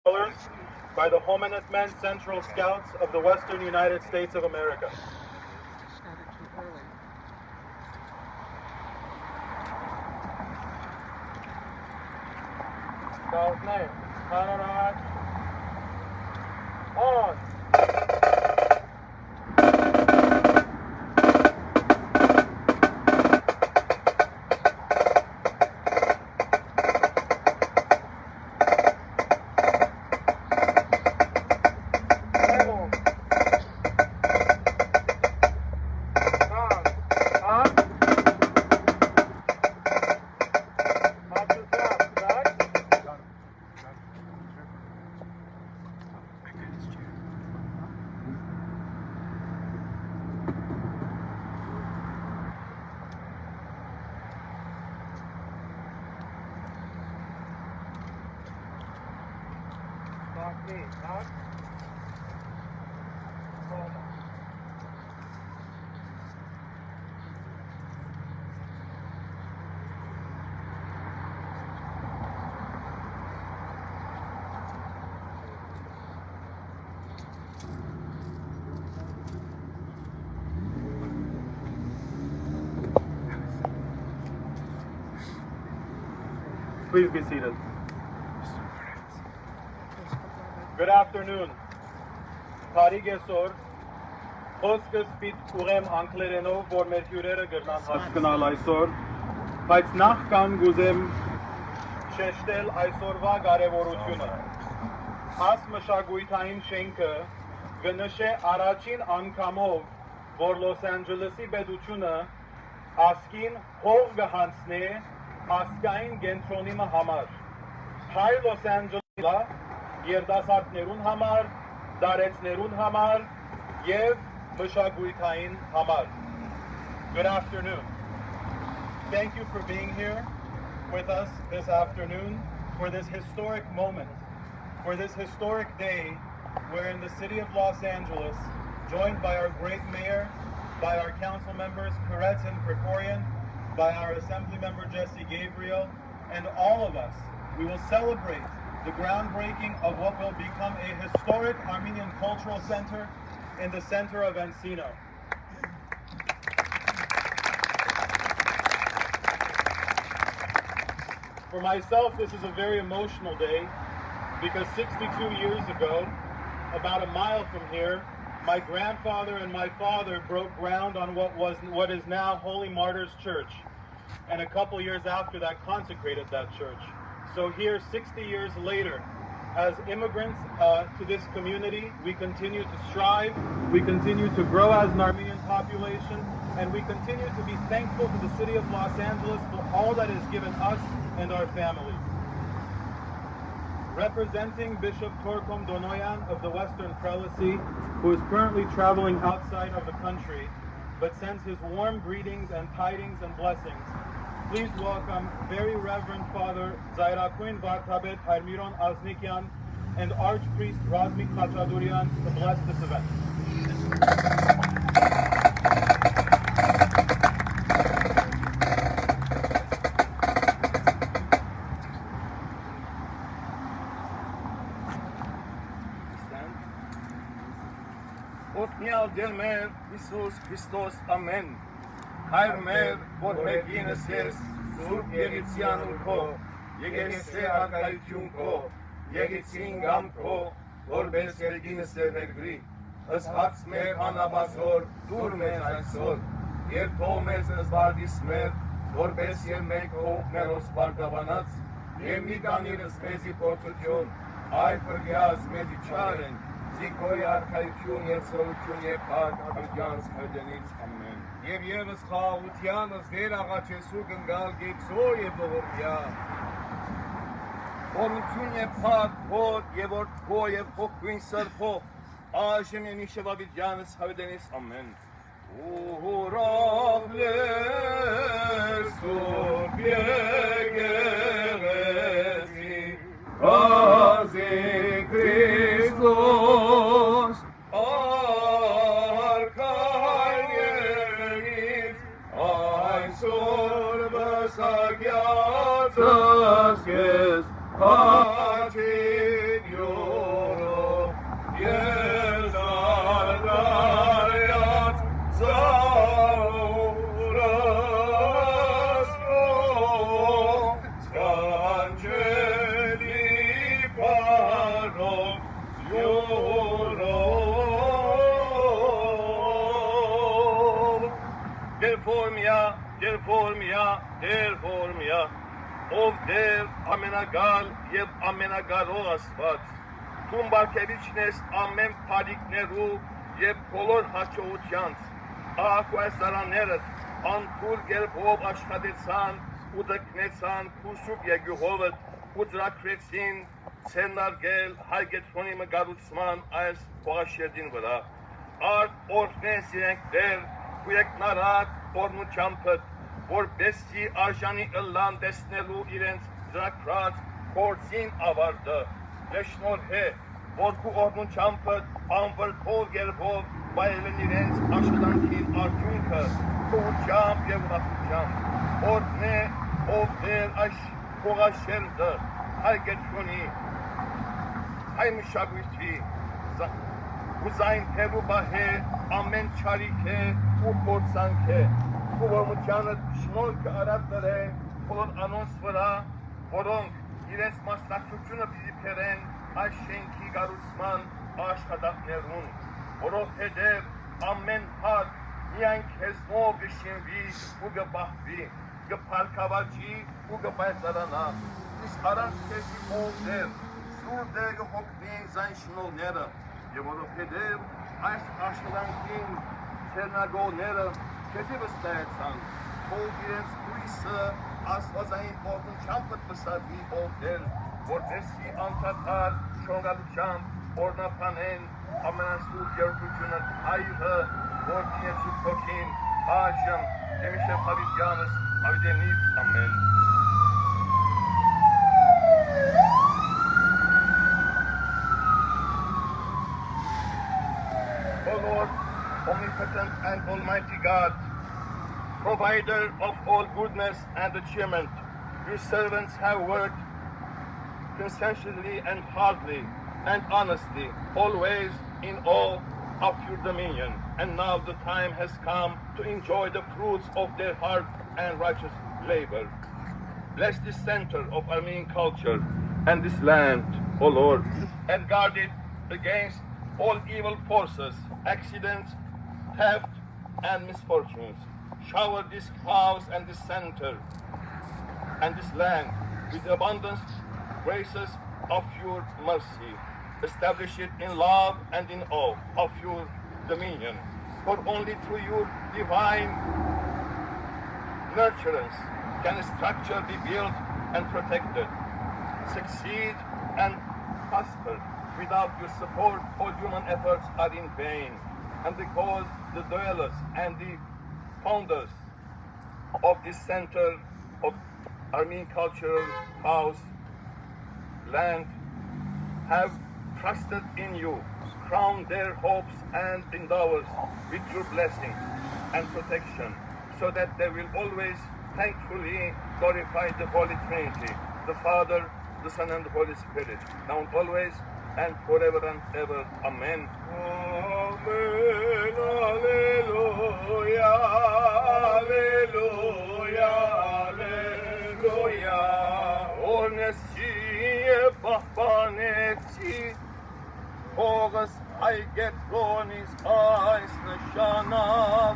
colors by the Hominid Men Central Scouts of the Western United States of America. Scout name, Conrad, on. Please be seated. Good afternoon. Parigesor, խոսքս պիտ ուղեմ անգլերենով, որ մեր հյուրերը գրնան հասկանալ այսօր, բայց նախքան գուզեմ շեշտել այսօրվա կարևորությունը։ Աս մշակույթային շենքը կնշե առաջին անգամով, որ Լոս Անջելեսի պետությունը ասկին հող կհանձնե ասկային կենտրոնի համար։ Հայ Լոս Անջելեսը երիտասարդներուն համար, դարեցներուն համար եւ մշակույթային համար. Good afternoon. Thank you for being here with us this afternoon for this historic moment, for this historic day where in the city of Los Angeles, joined by our great mayor, by our council members Koretz and Krikorian, by our assembly member Jesse Gabriel, and all of us, we will celebrate the groundbreaking of what will become a historic Armenian cultural center in the center of Encino. For myself, this is a very emotional day because 62 years ago, about a mile from here, my grandfather and my father broke ground on what is now Holy Martyrs Church, and a couple years after that consecrated that church. So here, 60 years later, as immigrants to this community, we continue to strive, we continue to grow as an Armenian population, and we continue to be thankful to the city of Los Angeles for all that is given us and our families. Representing Bishop Torkom Donoyan of the Western Prelacy, who is currently traveling outside of the country, but sends his warm greetings and tidings and blessings, please welcome Very Reverend Father Zayrakuin Vartabet Harmiron Aznikyan and Archpriest Razmik Khachadurian to bless this event. Օգնյալ դեր մեր Հիսուս Քրիստոս ամեն Հայր մեր որ մեկինս ես Սուրբ Եղիցյան քո Եկեղեցի արկայություն քո Եղիցին գամ քո որպես երկինս ներգրի ըստ մեր անաբազոր դուր մեր այսօր եւ թող մեզ զբաղիս մեր որպես եւ մենք ով մերոս բարգավանած եւ մի կանիրս մեզի փորձություն այ բրգյաս մեզի չարեն Զիկոյ արխայություն և սորություն և պարկ աբիջանս հրդենից ամեն Եվ եվս խաղաղությանս դեր աղաչեսու գնգալ գեքսո և լողորդյա Որություն և պարկ հոտ և որդքո և հոգվին սրպո Աշեմ և նիշև աբիջանս հրդենից ամեն Ուրավ լեր սուրբ եկեղեցի Կազի Քրիստոս արքայներից այսօր վսակյացս ես հաչին դերվորմիա, ով դեր ամենագալ և ամենագարող Աստված, Տուն բարգևիչն ես ամեն փալիկներու և բոլոր հաջողությանց, ահակու այս դարաններըդ անփուր գերբով աշխատեցան ու դկնեցան քուսուկ եկյուղովըդ ու ծրագրեցին ցենարգել հայգետրոնի մգարուցման այս փողաշերտին վրա, արդ օրհնես իրենք դեր ու եկնարակ օրնուչամպըդ, որպեսզի արժանի ըլլան տեսնելու իրենց ծրագրած գործին ավարտը, Լեշնորհե, որքու օրնուչամպըդ անվրդով գերբով վայելեն իրենց աշխատանքին արդյունքը, քուղությամբ և ուրախությամբ, օրհնե, ով դեր այս փողաշերտը, հայգետրոնի, հայ մշակույթի, ու զայնքերու բահե, ամեն չարիք է ու փորձանք է, ու որմությանը շնորհքը արած դրեն բոլոր անոնց վրա, որոնք իրենց մասնակցությունը պիտի բերեն այս շենքի կառուցման աշխատանքներուն, որովհետև ամեն հատ միայն քեզնով կշինվի ու կպահվի, կփառքավաճի ու կպայծառանա, իսկ առանց քեզի ով դեր, սուր դեր կհոգնի զայն շնորհները, և որովհետև այս աշխատանքին ցերնագողները քեզի վստահեցան, ով իրենց հույսը աստվածային օրհնությամբ պսակվի ով դեր, որպեսզի անդադար շնորհալությամբ օրհնաբանեն ամենասուրբ երկրությունը Հայրը, Որդին և Սուրբ Հոգին, այժմ և մինչև հավիտյանս հավիտենից ամեն։ O Lord, omnipotent and almighty God, provider of all goodness and achievement, your servants have worked conscientiously and hardly and honestly, always in awe of your dominion. And now the time has come to enjoy the fruits of their hard and righteous labor. Bless this center of Armenian culture and this land, O Lord, and guard it against all evil forces, accidents, theft, and misfortunes. Shower this house and this center and this land with abundance graces of your mercy. Establish it in love and in awe of your dominion. For only through your divine nurturance can a structure be built and protected, succeed and prosper. Without your support, all human efforts are in vain. And because the dwellers and the founders of this center of Armenian cultural house land have trusted in you, crown their hopes and endeavors with your blessings and protection, so that they will always thankfully glorify the Holy Trinity, the Father, the Son, and the Holy Spirit, now and always and forever and ever. Amen. Amen. Alleluia. Alleluia. Alleluia. Ornesiye bahbanetsi, Oğuz aygetronis aysnı şanav,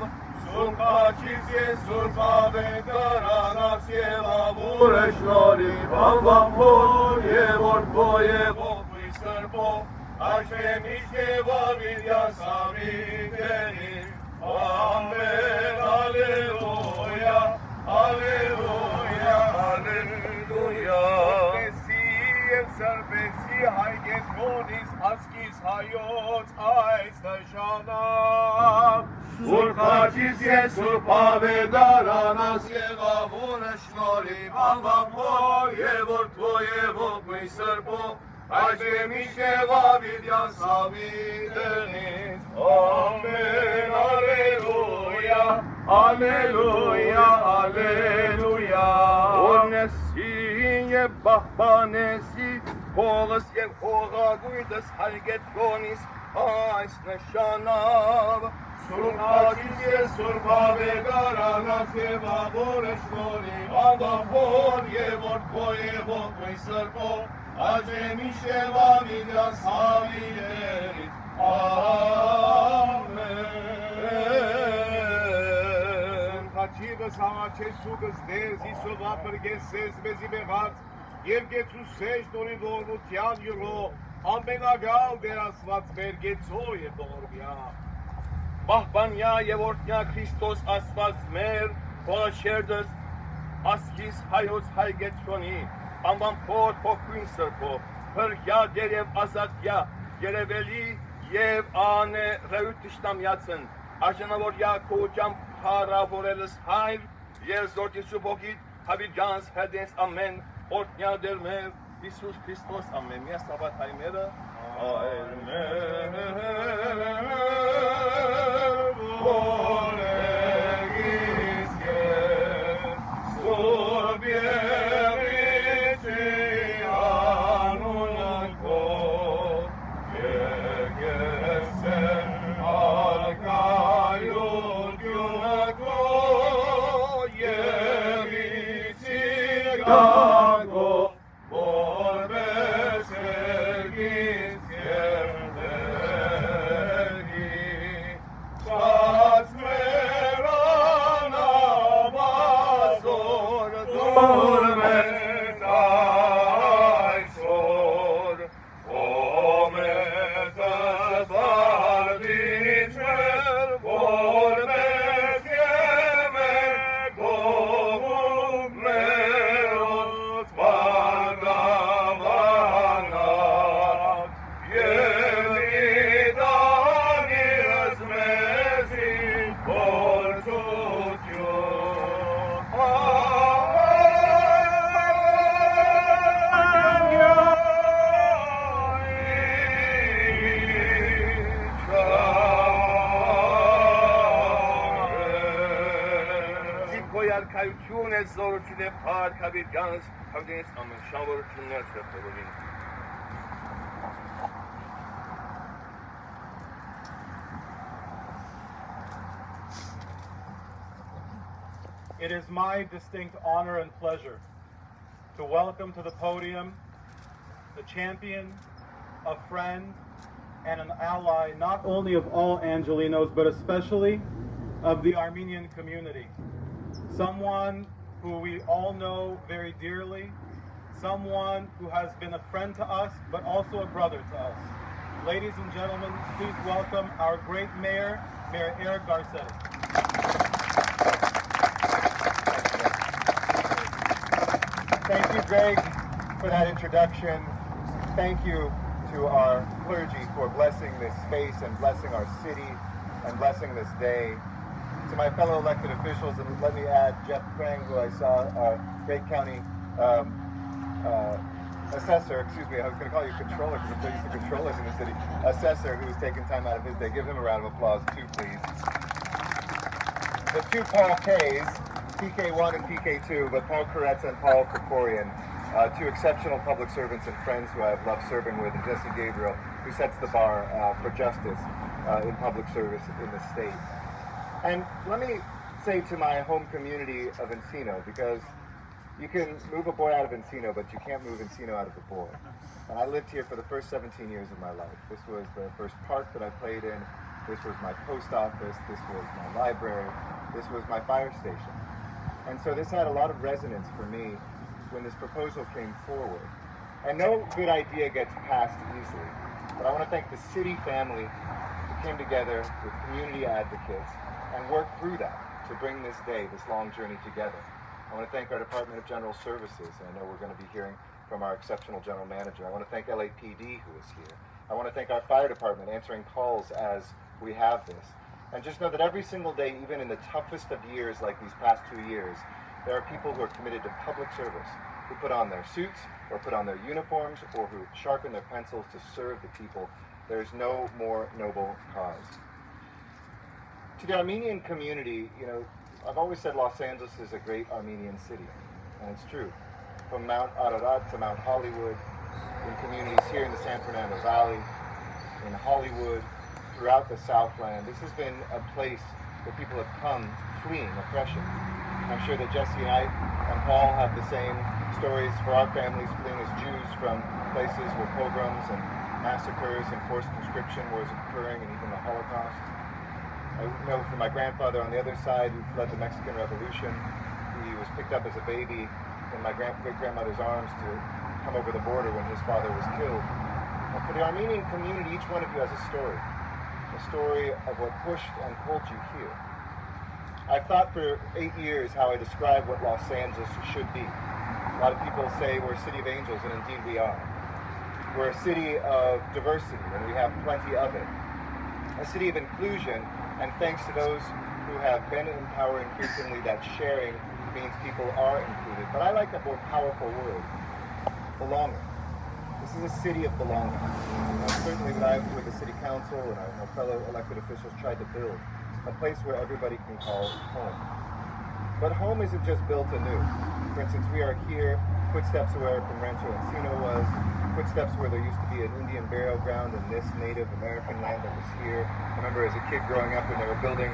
Surpa çizye surpa vedaranas yeva bureşnori Valvamor yevortvo yevokvi srpo Aşemiş yeva vidya samiteni Amen. Alleluia. Alleluia. Alleluia. Ornesiye serbesi haygetronis askis hayot aysnı şanav Surpa çizye surpa vedaranas yeva bureşnori Valvamor yevortvo yevokvi srpo Aşemiş yeva vidya samiteni Amen. Alleluia. Alleluia. Alleluia. Ornesiye bahbanesi, Oğuz yev hoğaguydas halgetronis aysnı şanav, Surpa çizye surpa vedaranas yeva bureşnori Valvamor yevortvo yevokvi srpo Aşemiş yeva vidya samiteni Amen. Surpa çizye Յոս հավաչեսուգս դեզ Իսովա պրգեսես մեզի մեղած Եվ գեցուսեշ նորի ողորմության յուրո ամենագալ դերասված մեր գեցո և ողորմյա Պահպանյա և օրհնյա Քրիստոս Աստված մեր Խորաշերդս ասկիս հայոց հայգեցոնի անվան փոր փոխույն սրբո հրյա դերև ազատյա երևելի և անը ռեույթ տշտամյացն աժանավորյա կոճամ հարավորելս հայր և զորդիսու բոգիտ հավիջանս հեդենս ամեն օրհնյա դեր մեր Իսուս Քրիստոս ամեն միա սաբատ հայմերը հայր մեր It is my distinct honor and pleasure to welcome to the podium the champion, a friend, and an ally not only of all Angelenos, but especially of the Armenian community. Someone who we all know very dearly, someone who has been a friend to us, but also a brother to us. Ladies and gentlemen, please welcome our great mayor, Mayor Eric Garcetti. Thank you, Greg, for that introduction. Thank you to our clergy for blessing this space and blessing our city and blessing this day. To my fellow elected officials, and let me add Jeff Krang, who I saw, our Great County assessor, excuse me, I was going to call you controller because I'm so used to controllers in the city, assessor who's taken time out of his day. Give him a round of applause too, please. The two Paul K's, PK1 and PK2, but Paul Koretz and Paul Krikorian, two exceptional public servants and friends who I've loved serving with, and Jesse Gabriel, who sets the bar for justice in public service in the state. And let me say to my home community of Encino, because you can move a boy out of Encino, but you can't move Encino out of the boy. And I lived here for the first 17 years of my life. This was the first park that I played in. This was my post office. This was my library. This was my fire station. And so this had a lot of resonance for me when this proposal came forward. And no good idea gets passed easily. But I want to thank the city family who came together with community advocates and worked through that to bring this day, this long journey together. I want to thank our Department of General Services. I know we're going to be hearing from our exceptional general manager. I want to thank LAPD who is here. I want to thank our fire department answering calls as we have this. And just know that every single day, even in the toughest of years like these past 2 years, there are people who are committed to public service, who put on their suits or put on their uniforms or who sharpen their pencils to serve the people. There is no more noble cause. To the Armenian community, you know, I've always said Los Angeles is a great Armenian city, and it's true. From Mount Ararat to Mount Hollywood, in communities here in the San Fernando Valley, in Hollywood, throughout the Southland, this has been a place where people have come fleeing oppression. I'm sure that Jesse and I and Paul have the same stories for our families fleeing as Jews from places where pogroms and massacres and forced conscription was occurring, and even the Holocaust. I know from my grandfather on the other side who fled the Mexican Revolution. He was picked up as a baby in my great-grandmother's arms to come over the border when his father was killed. And for the Armenian community, each one of you has a story of what pushed and pulled you here. I've thought for 8 years how I describe what Los Angeles should be. A lot of people say we're a city of angels, and indeed we are. We're a city of diversity, and we have plenty of it. A city of inclusion, and thanks to those who have been in power increasingly, that sharing means people are included. But I like that more powerful word, belonging. This is a city of belonging. Certainly what I, with the city council and our fellow elected officials, tried to build, a place where everybody can call home. But home isn't just built anew. For instance, we are here, footsteps where from Rancho Encino was, footsteps where there used to be an Indian burial ground in this Native American land that was here. I remember as a kid growing up when they were building,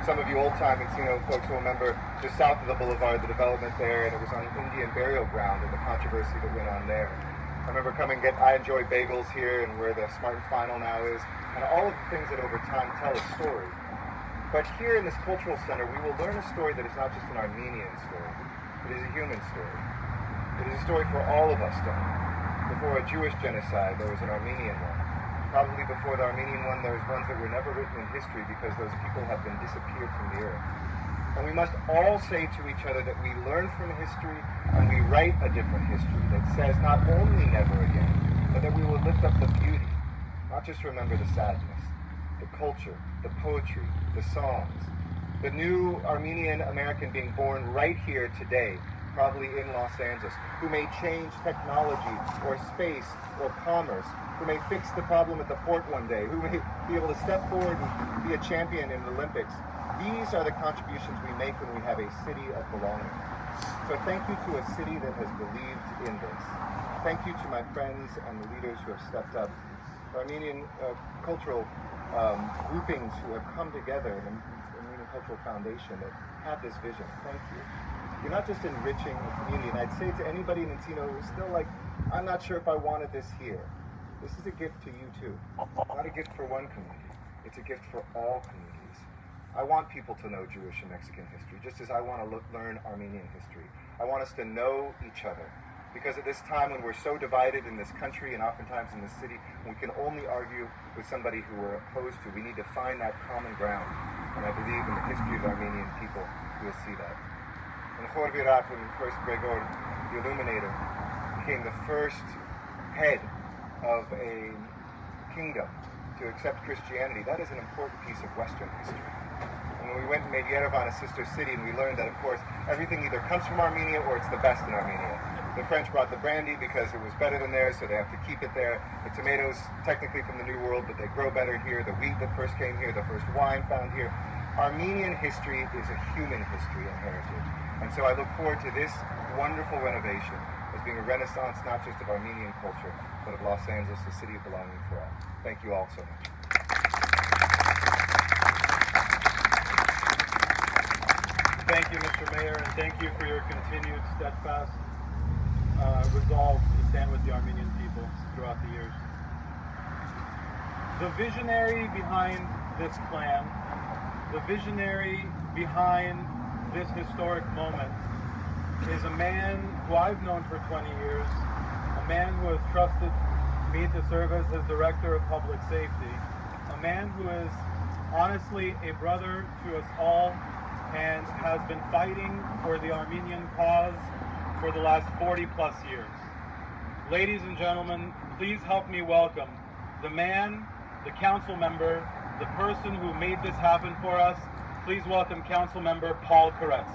some of you old-time Encino folks will remember, just south of the boulevard, the development there, and it was on an Indian burial ground and the controversy that went on there. I remember I enjoy bagels here and where the Smart and Final now is, and all of the things that over time tell a story. But here in this cultural center, we will learn a story that is not just an Armenian story. It is a human story. It is a story for all of us to own. Before a Jewish genocide, there was an Armenian one. Probably before the Armenian one, there was ones that were never written in history because those people have been disappeared from the earth. And we must all say to each other that we learn from history and we write a different history that says not only never again, but that we will lift up the beauty, not just remember the sadness, the culture, the poetry, the songs, the new Armenian American being born right here today, probably in Los Angeles, who may change technology or space or commerce, who may fix the problem at the port one day, who may be able to step forward and be a champion in the Olympics. These are the contributions we make when we have a city of belonging. So thank you to a city that has believed in this. Thank you to my friends and the leaders who have stepped up. Armenian cultural groupings who have come together in the Armenian Cultural Foundation that have this vision. Thank you. You're not just enriching the community, and I'd say to anybody in Encino who's still like, I'm not sure if I wanted this here. This is a gift to you too. Not a gift for one community. It's a gift for all communities. I want people to know Jewish and Mexican history, just as I want to learn Armenian history. I want us to know each other. Because at this time when we're so divided in this country and oftentimes in this city, we can only argue with somebody who we're opposed to. We need to find that common ground. And I believe in the history of the Armenian people, we'll see that. And Jorge Virat, when first Gregor, the Illuminator, became the first head of a kingdom to accept Christianity, that is an important piece of Western history. And when we went and made Yerevan a sister city, and we learned that, of course, everything either comes from Armenia or it's the best in Armenia. The French brought the brandy because it was better than theirs, so they have to keep it there. The tomatoes, technically from the New World, but they grow better here. The wheat that first came here, the first wine found here. Armenian history is a human history and heritage. And so I look forward to this wonderful renovation as being a renaissance, not just of Armenian culture, but of Los Angeles, the city of belonging for all. Thank you all so much. Thank you, Mr. Mayor, and thank you for your continued steadfast resolve to stand with the Armenian people throughout the years. The visionary behind this plan, the visionary behind this historic moment, is a man who I've known for 20 years, a man who has trusted me to serve as his Director of Public Safety, a man who is honestly a brother to us all and has been fighting for the Armenian cause for the last 40 plus years. Ladies and gentlemen, please help me welcome the man, the council member, the person who made this happen for us. Please welcome Council Member Paul Koretz.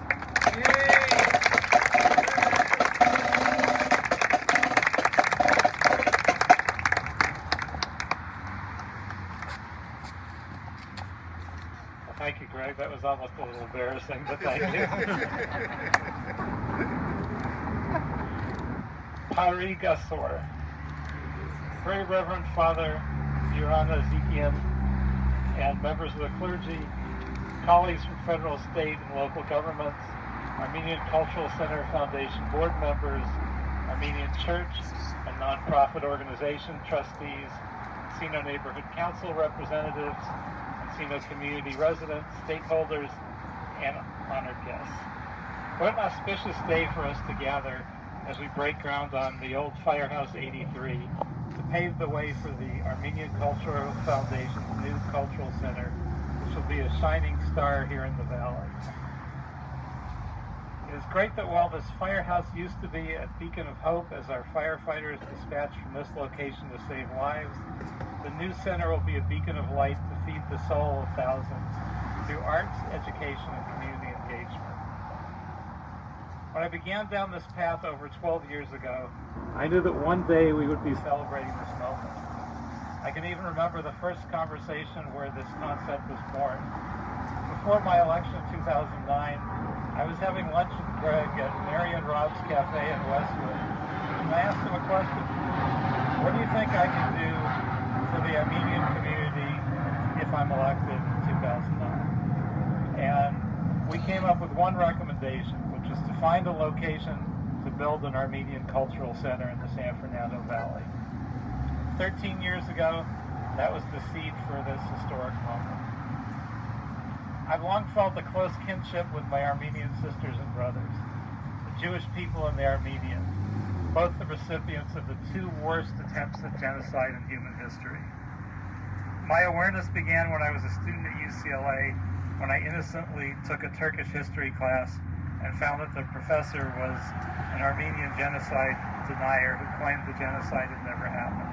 Thank you, Greg. That was almost a little embarrassing, but thank you. Pari Gasor, Very Reverend Father Yorana Ezekiel, and members of the clergy, colleagues from federal, state, and local governments, Armenian Cultural Center Foundation board members, Armenian Church and nonprofit organization trustees, Encino Neighborhood Council representatives, Encino community residents, stakeholders, and honored guests. What an auspicious day for us to gather as we break ground on the old Firehouse 83 to pave the way for the Armenian Cultural Foundation's new cultural center, which will be a shining star here in the valley. It is great that while this firehouse used to be a beacon of hope as our firefighters dispatched from this location to save lives, the new center will be a beacon of light to feed the soul of thousands through arts, education, and community engagement. When I began down this path over 12 years ago, I knew that one day we would be celebrating this moment. I can even remember the first conversation where this concept was born. Before my election in 2009, I was having lunch with Greg at Mary and Rob's Cafe in Westwood, and I asked him a question. What do you think I can do for the Armenian community if I'm elected in 2009? And we came up with one recommendation, which is to find a location to build an Armenian cultural center in the San Fernando Valley. 13 years ago, that was the seed for this historic moment. I've long felt a close kinship with my Armenian sisters and brothers, the Jewish people and the Armenians, both the recipients of the two worst attempts at genocide in human history. My awareness began when I was a student at UCLA, when I innocently took a Turkish history class and found that the professor was an Armenian genocide denier who claimed the genocide had never happened.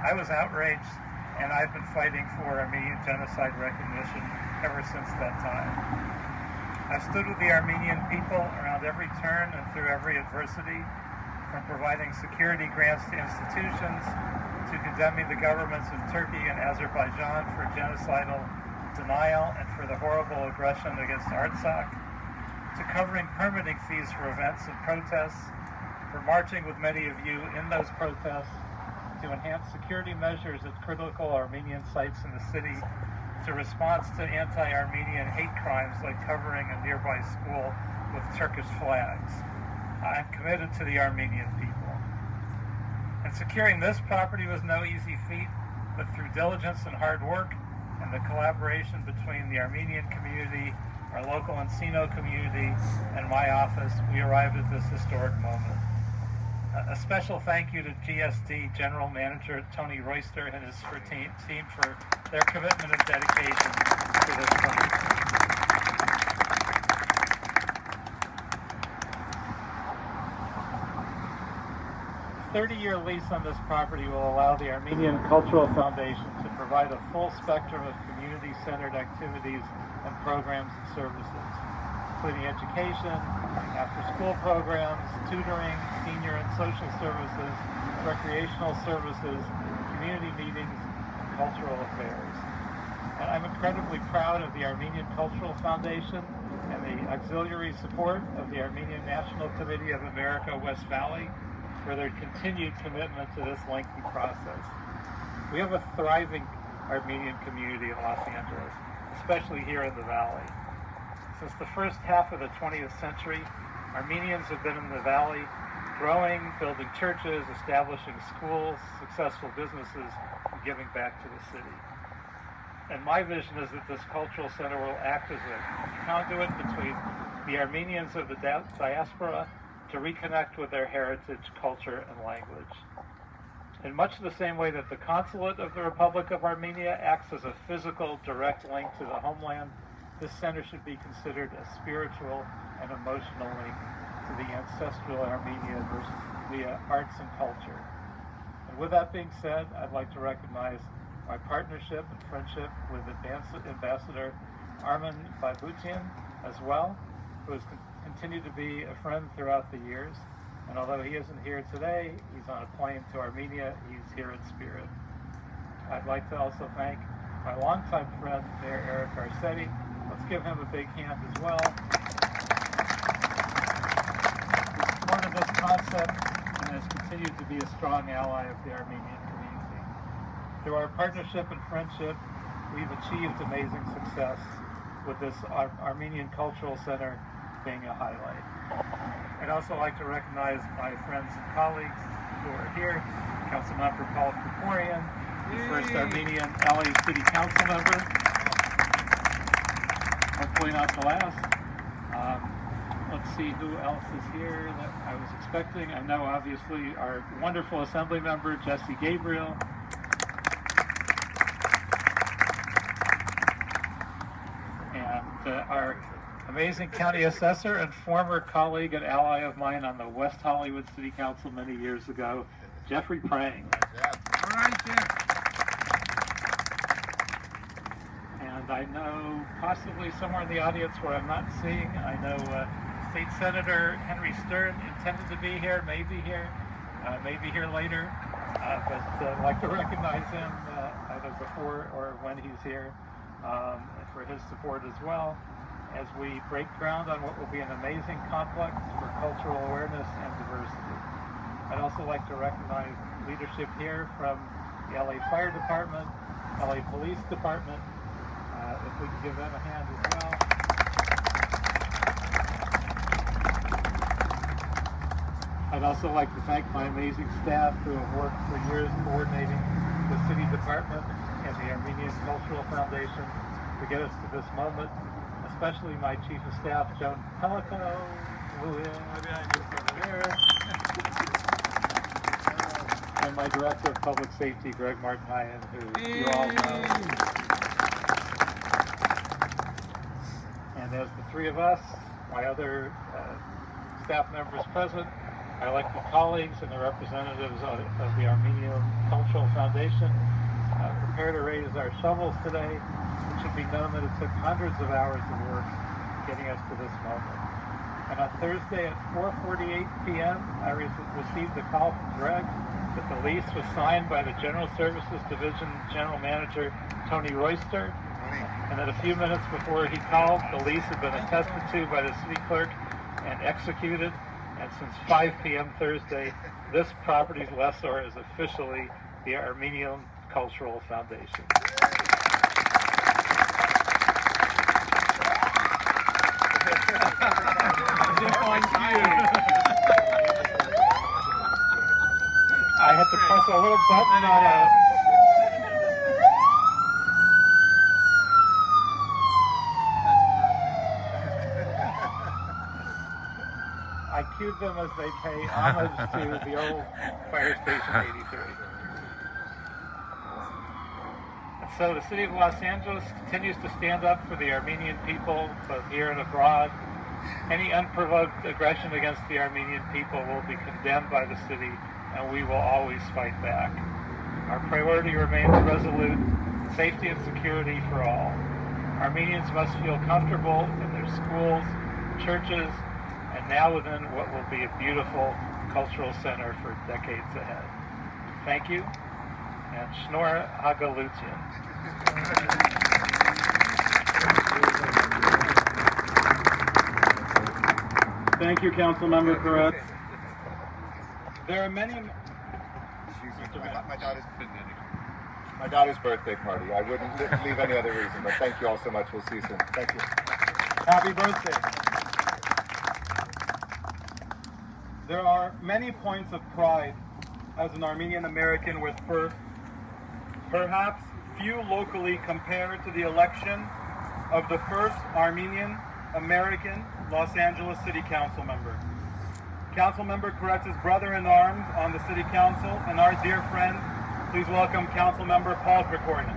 I was outraged, and I've been fighting for Armenian genocide recognition ever since that time. I've stood with the Armenian people around every turn and through every adversity, from providing security grants to institutions, to condemning the governments of Turkey and Azerbaijan for genocidal denial and for the horrible aggression against Artsakh, to covering permitting fees for events and protests, for marching with many of you in those protests, to enhance security measures at critical Armenian sites in the city, to response to anti-Armenian hate crimes like covering a nearby school with Turkish flags. I'm committed to the Armenian people. And securing this property was no easy feat, but through diligence and hard work and the collaboration between the Armenian community, our local Encino community, and my office, we arrived at this historic moment. A special thank you to GSD General Manager Tony Royster and his team for their commitment and dedication to this project. A 30-year lease on this property will allow the Armenian Cultural Foundation to provide a full spectrum of community-centered activities and programs and services, including education, after-school programs, tutoring, senior and social services, recreational services, community meetings, and cultural affairs. And I'm incredibly proud of the Armenian Cultural Foundation and the auxiliary support of the Armenian National Committee of America West Valley for their continued commitment to this lengthy process. We have a thriving Armenian community in Los Angeles, especially here in the Valley. Since the first half of the 20th century, Armenians have been in the Valley, growing, building churches, establishing schools, successful businesses, and giving back to the city. And my vision is that this cultural center will act as a conduit between the Armenians of the diaspora to reconnect with their heritage, culture, and language. In much the same way that the consulate of the Republic of Armenia acts as a physical, direct link to the homeland, this center should be considered a spiritual and emotional link to the ancestral Armenia via arts and culture. And with that being said, I'd like to recognize my partnership and friendship with Ambassador Armen Baybutian as well, who has continued to be a friend throughout the years. And although he isn't here today, he's on a plane to Armenia, he's here in spirit. I'd like to also thank my longtime friend, Mayor Eric Garcetti. Let's give him a big hand as well. He supported this concept and has continued to be a strong ally of the Armenian community. Through our partnership and friendship, we've achieved amazing success with this Armenian Cultural Center being a highlight. I'd also like to recognize my friends and colleagues who are here, Councilmember Paul Krikorian, the first Armenian LA City Council member. Hopefully not the last. Let's see who else is here that I was expecting. I know obviously our wonderful Assembly member, Jesse Gabriel. And our amazing county assessor and former colleague and ally of mine on the West Hollywood City Council many years ago, Jeffrey Prang. All right, Jeff. And I know possibly somewhere in the audience where I'm not seeing, I know State Senator Henry Stern intended to be here, may be here later, but I'd like to recognize him either before or when he's here for his support as well as we break ground on what will be an amazing complex for cultural awareness and diversity. I'd also like to recognize leadership here from the LA Fire Department, LA Police Department, if we can give them a hand as well. I'd also like to thank my amazing staff who have worked for years coordinating the City Department and the Armenian Cultural Foundation to get us to this moment, especially my Chief of Staff, Joan Pelico, who is there, and my Director of Public Safety, Greg Martinayan, who you all know. And as the three of us, my other staff members present, our elected colleagues and the representatives of the Armenian Cultural Foundation prepare to raise our shovels today. It should be known that it took hundreds of hours of work getting us to this moment. And on Thursday at 4:48 p.m., I received a call from Greg that the lease was signed by the General Services Division General Manager, Tony Royster, and that a few minutes before he called, the lease had been attested to by the city clerk and executed. And since 5 p.m. Thursday, this property's lessor is officially the Armenian Cultural Foundation. I had to press a little button on a... I cued them as they pay homage to the old Fire Station 83. And so the City of Los Angeles continues to stand up for the Armenian people, both here and abroad. Any unprovoked aggression against the Armenian people will be condemned by the city, and we will always fight back. Our priority remains resolute: safety and security for all. Armenians must feel comfortable in their schools, churches, and now within what will be a beautiful cultural center for decades ahead. Thank you, and Shnor Hagalutian. Thank you, Councilmember Koretz. There are many... My daughter's birthday party. I wouldn't leave any other reason, but thank you all so much. We'll see you soon. Thank you. Happy birthday. There are many points of pride as an Armenian American with birth. Perhaps few locally compare to the election of the first Armenian American Los Angeles City Council member. Councilmember Koretz's brother-in-arms on the City Council and our dear friend, please welcome Councilmember Paul Krikorian.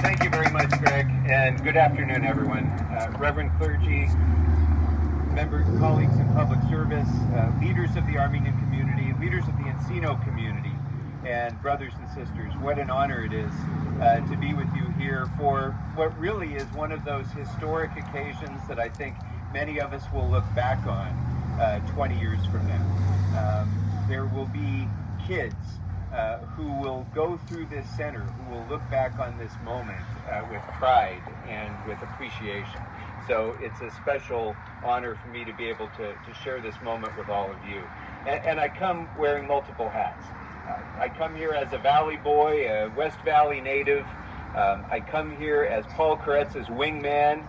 Thank you very much, Greg, and good afternoon, everyone. Reverend clergy, members, colleagues in public service, leaders of the Armenian community, leaders of the Encino community, and brothers and sisters, what an honor it is to be with you here for what really is one of those historic occasions that I think many of us will look back on 20 years from now. There will be kids who will go through this center, who will look back on this moment with pride and with appreciation. So it's a special honor for me to be able to share this moment with all of you. And I come wearing multiple hats. I come here as a Valley boy, a West Valley native. I come here as Paul Koretz's wingman,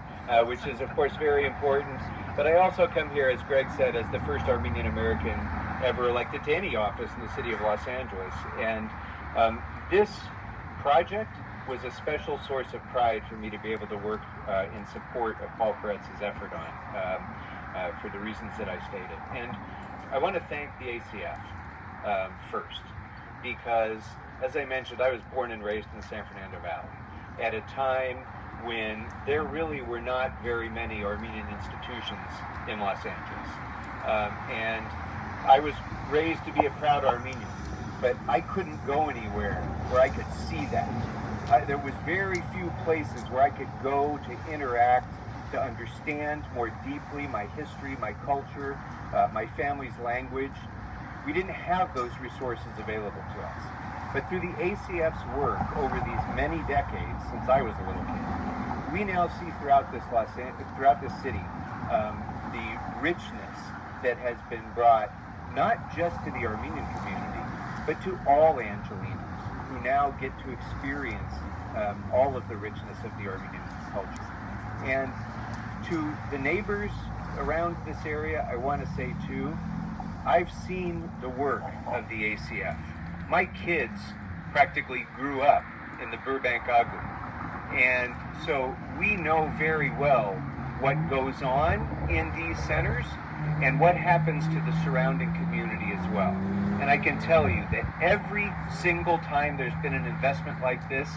which is of course very important. But I also come here, as Greg said, as the first Armenian American ever elected to any office in the city of Los Angeles. And this project was a special source of pride for me to be able to work in support of Paul Koretz's effort on, for the reasons that I stated. And I want to thank the ACF first, because, as I mentioned, I was born and raised in the San Fernando Valley at a time when there really were not very many Armenian institutions in Los Angeles. And I was raised to be a proud Armenian, but I couldn't go anywhere where I could see that. There was very few places where I could go to interact, to understand more deeply my history, my culture, my family's language. We didn't have those resources available to us. But through the ACF's work over these many decades, since I was a little kid, we now see throughout this city the richness that has been brought not just to the Armenian community, but to all Angelenos who now get to experience all of the richness of the Armenian culture. And to the neighbors around this area, I want to say too, I've seen the work of the ACF. My kids practically grew up in the Burbank Aglu. And so we know very well what goes on in these centers and what happens to the surrounding community as well. And I can tell you that every single time there's been an investment like this,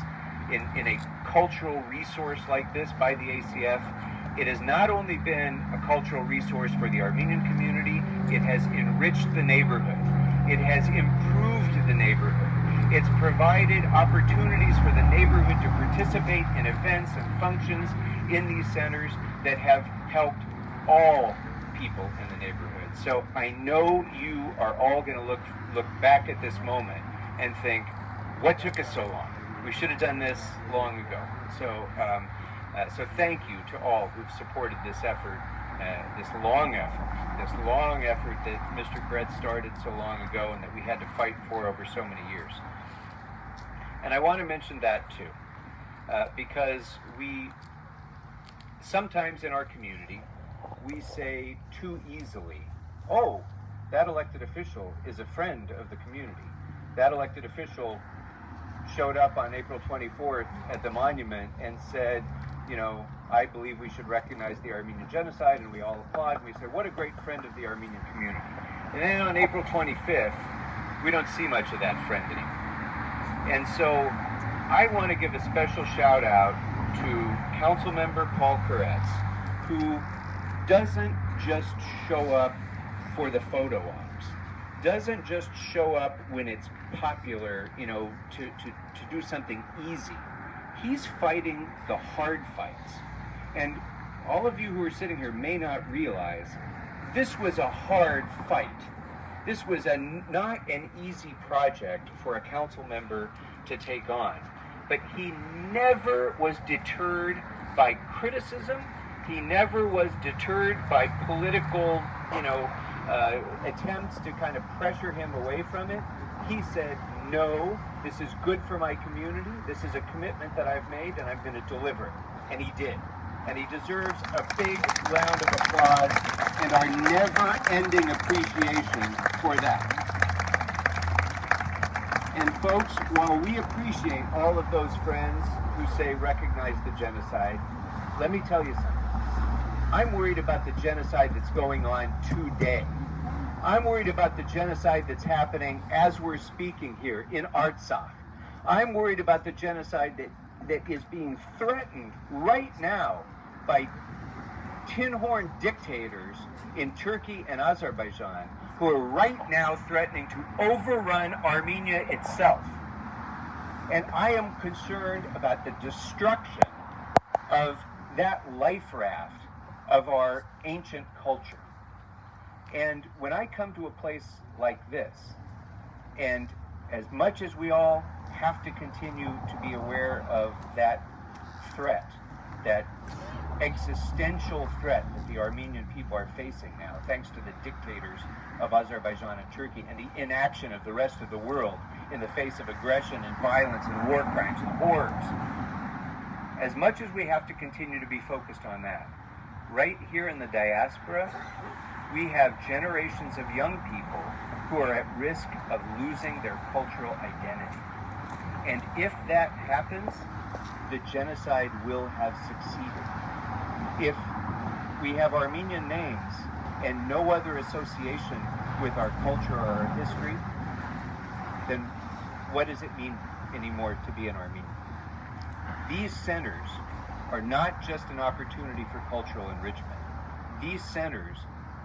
in a cultural resource like this by the ACF, it has not only been a cultural resource for the Armenian community, it has enriched the neighborhood. It has improved the neighborhood. It's provided opportunities for the neighborhood to participate in events and functions in these centers that have helped all people in the neighborhood. So I know you are all going to look back at this moment and think, what took us so long? We should have done this long ago. So thank you to all who've supported this effort, this long effort that Mr. Koretz started so long ago and that we had to fight for over so many years. And I want to mention that too, because we sometimes in our community, we say too easily, oh, that elected official is a friend of the community. That elected official showed up on April 24th at the monument and said, you know, I believe we should recognize the Armenian genocide, and we all applaud. We say, what a great friend of the Armenian community. And then on April 25th, we don't see much of that friend anymore. And so I want to give a special shout out to Council Member Paul Koretz, who doesn't just show up for the photo ops, doesn't just show up when it's popular, you know, to do something easy. He's fighting the hard fights. And all of you who are sitting here may not realize this was a hard fight. This was not an easy project for a council member to take on. But he never was deterred by criticism. He never was deterred by political, attempts to kind of pressure him away from it. He said, no, this is good for my community. This is a commitment that I've made, and I'm going to deliver it. And he did. And he deserves a big round of applause and our never-ending appreciation for that. And folks, while we appreciate all of those friends who say recognize the genocide, let me tell you something. I'm worried about the genocide that's going on today. I'm worried about the genocide that's happening as we're speaking here in Artsakh. I'm worried about the genocide that is being threatened right now by tin horn dictators in Turkey and Azerbaijan who are right now threatening to overrun Armenia itself. And I am concerned about the destruction of that life raft of our ancient culture. And when I come to a place like this, and as much as we all have to continue to be aware of that threat, that existential threat that the Armenian people are facing now, thanks to the dictators of Azerbaijan and Turkey and the inaction of the rest of the world in the face of aggression and violence and war crimes and horrors. As much as we have to continue to be focused on that, right here in the diaspora, we have generations of young people who are at risk of losing their cultural identity. And if that happens, the genocide will have succeeded. If we have Armenian names and no other association with our culture or our history, then what does it mean anymore to be an Armenian? These centers are not just an opportunity for cultural enrichment. These centers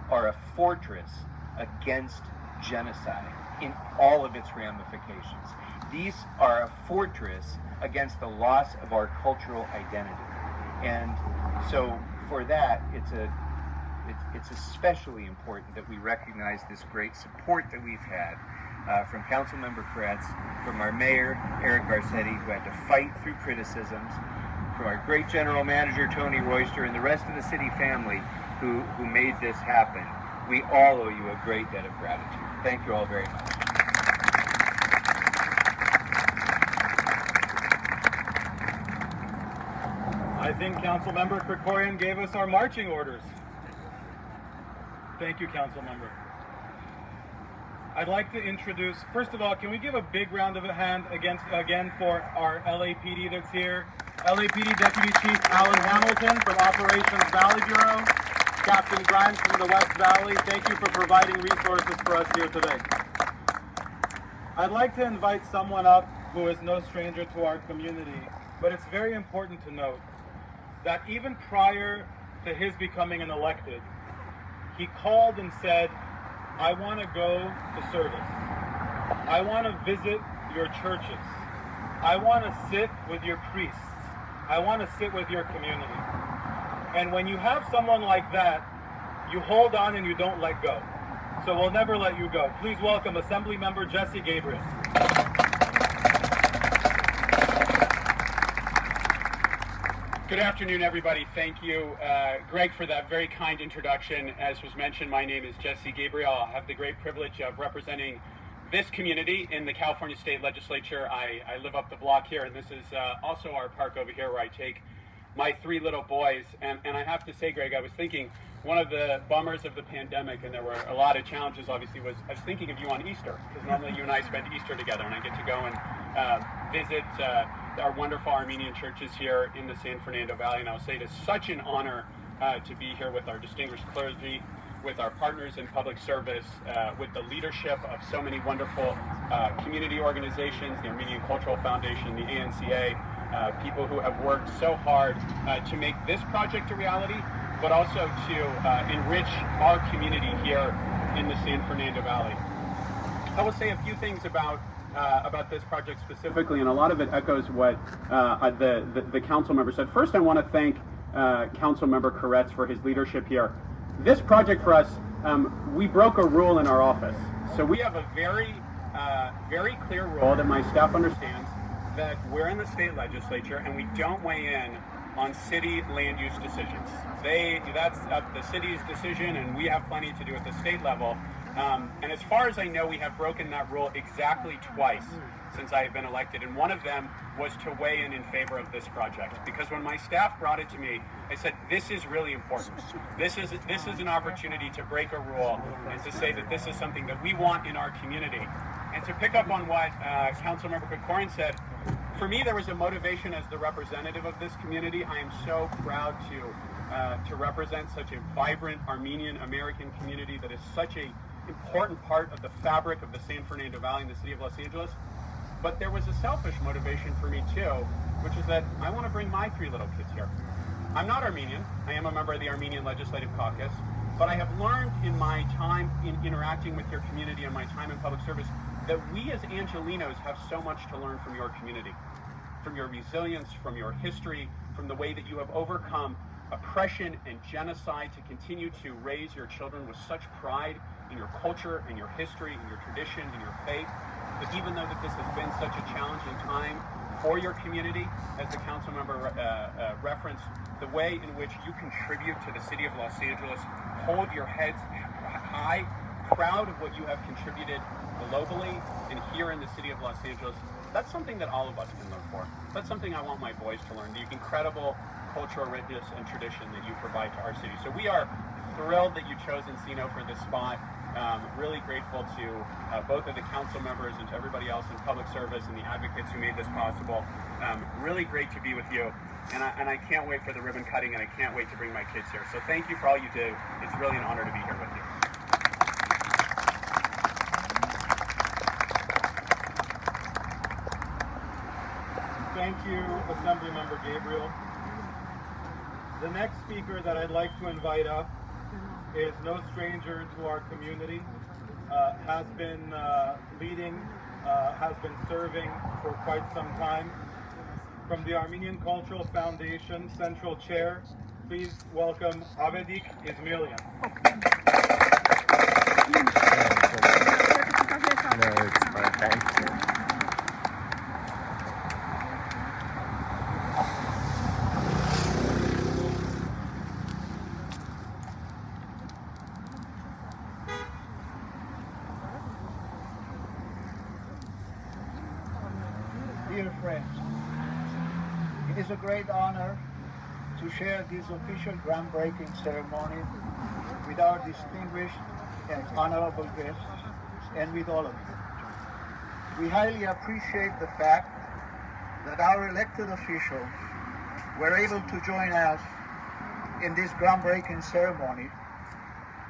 are a fortress against genocide in all of its ramifications. These are a fortress against the loss of our cultural identity. And so for that, it's especially important that we recognize this great support that we've had from Councilmember Kretz, from our mayor, Eric Garcetti, who had to fight through criticisms, from our great general manager, Tony Royster, and the rest of the city family who made this happen. We all owe you a great debt of gratitude. Thank you all very much. I think Councilmember Krikorian gave us our marching orders. Thank you, Councilmember. I'd like to introduce, first of all, can we give a big round of a hand again for our LAPD that's here? LAPD Deputy Chief Alan Hamilton from Operations Valley Bureau, Captain Grimes from the West Valley. Thank you for providing resources for us here today. I'd like to invite someone up who is no stranger to our community, but it's very important to note that even prior to his becoming an elected, he called and said, I want to go to service. I want to visit your churches. I want to sit with your priests. I want to sit with your community. And when you have someone like that, you hold on and you don't let go. So we'll never let you go. Please welcome Assembly Member Jesse Gabriel. Good afternoon, everybody. Thank you, Greg, for that very kind introduction. As was mentioned, my name is Jesse Gabriel. I have the great privilege of representing this community in the California State Legislature. I live up the block here, and this is also our park over here where I take my 3 little boys. And I have to say, Greg, I was thinking one of the bummers of the pandemic, and there were a lot of challenges, obviously, was I was thinking of you on Easter, because normally you and I spend Easter together, and I get to go and visit our wonderful Armenian churches here in the San Fernando Valley. And I'll say it is such an honor to be here with our distinguished clergy, with our partners in public service, with the leadership of so many wonderful community organizations, the Armenian Cultural Foundation, the ANCA, people who have worked so hard to make this project a reality, but also to enrich our community here in the San Fernando Valley. I will say a few things about this project specifically, and a lot of it echoes what the council member said. First, I want to thank Council Member Kretz for his leadership here. This project for us, we broke a rule in our office. So we have a very clear rule that my staff understands, that we're in the state legislature and we don't weigh in on city land use decisions. That's the city's decision, and we have plenty to do at the state level. And as far as I know, we have broken that rule exactly twice since I have been elected, and one of them was to weigh in favor of this project. Because when my staff brought it to me, I said, this is really important. This is an opportunity to break a rule and to say that this is something that we want in our community. And to pick up on what Councilmember Krikorian said, for me, there was a motivation as the representative of this community. I am so proud to represent such a vibrant Armenian American community that is such a important part of the fabric of the San Fernando Valley and the city of Los Angeles. But there was a selfish motivation for me too, which is that I want to bring my 3 little kids here. I'm not Armenian. I am a member of the Armenian Legislative Caucus, but I have learned in my time in interacting with your community and my time in public service that we as Angelenos have so much to learn from your community, from your resilience, from your history, from the way that you have overcome oppression and genocide to continue to raise your children with such pride in your culture and your history and your tradition and your faith. But even though that this has been such a challenging time for your community, as the council member referenced, the way in which you contribute to the city of Los Angeles, hold your heads high, proud of what you have contributed globally and here in the city of Los Angeles, that's something that all of us can learn for. That's something I want my boys to learn, the incredible cultural richness and tradition that you provide to our city. So we are thrilled that you chose Encino for this spot. Really grateful to both of the council members and to everybody else in public service and the advocates who made this possible. Really great to be with you. And I can't wait for the ribbon cutting, and I can't wait to bring my kids here. So thank you for all you do. It's really an honor to be here with you. Thank you, Assemblymember Gabriel. The next speaker that I'd like to invite up is no stranger to our community, has been leading, has been serving for quite some time. From the Armenian Cultural Foundation Central Chair, please welcome Avedik Izmilian. No, it's okay. Dear friends, it is a great honor to share this official groundbreaking ceremony with our distinguished and honorable guests and with all of you. We highly appreciate the fact that our elected officials were able to join us in this groundbreaking ceremony,